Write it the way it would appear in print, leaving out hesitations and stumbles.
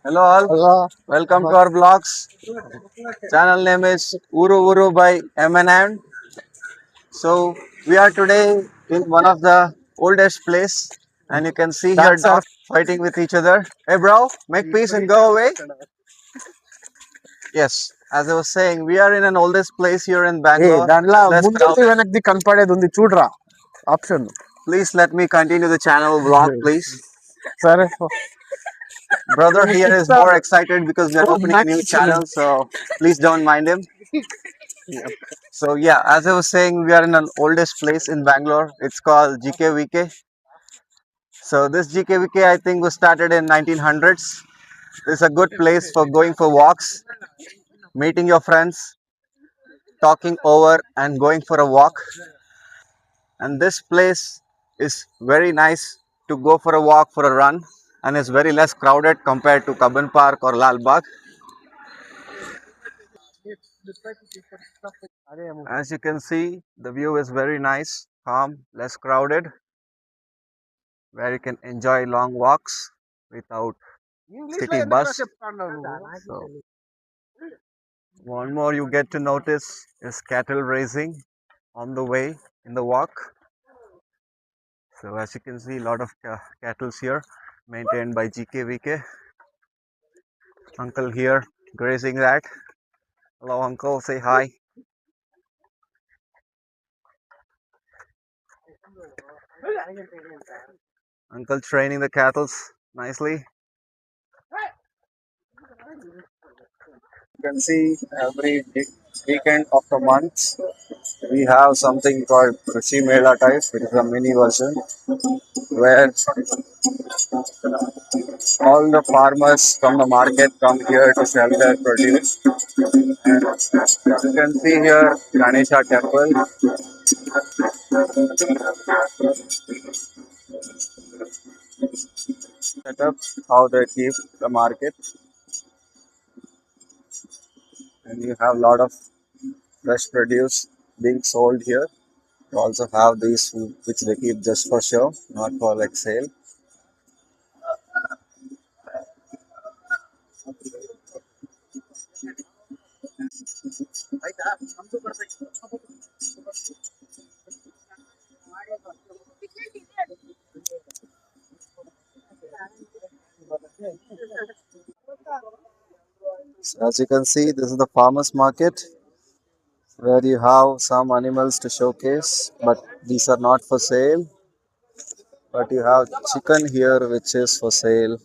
Hello all, Hello. welcome to our vlogs. Channel name is Uru Uru by M&M. So we are today in one of the oldest place, and you can see here That's our dogs fighting with each other. Hey bro, make peace and go away. Yes, as I was saying, we are in an oldest place here in Bangalore. దాంట్లో It's less ముందుది crowded. వెనక్ది కనపడేది ఉంది చూడరా option. Please let me continue the channel vlog, please. సరే Brother here is more excited because we are opening a new channel, so please don't mind him. So yeah, as I was saying, we are in an oldest place in Bangalore. It's called GKVK. So this GKVK I think was started in 1900s. It's a good place for going for walks, meeting your friends, talking over and going for a walk. And this place is very nice to go for a walk, for a run, and is very less crowded compared to Kaban Park or Lal Bagh. As you can see, the view is very nice, calm, less crowded, where you can enjoy long walks without city bus. So one more you get to notice is cattle raising on the way in the walk. So as you can see, a lot of cattle here maintained by GKVK. Uncle here grazing that. Hello uncle, say hi. Uncle training the cattle nicely. You can see every weekend of the month we have something called Krishi Mela type. It is a mini version where all the farmers from the market come here to sell their produce. And you can see here Ganesha temple set up, how they keep the market, and you have a lot of fresh produce being sold here. You also have these food which they keep just for show, not for like sale. So as you can see, this is the farmers market where you have some animals to showcase, but these are not for sale. But you have chicken here which is for sale.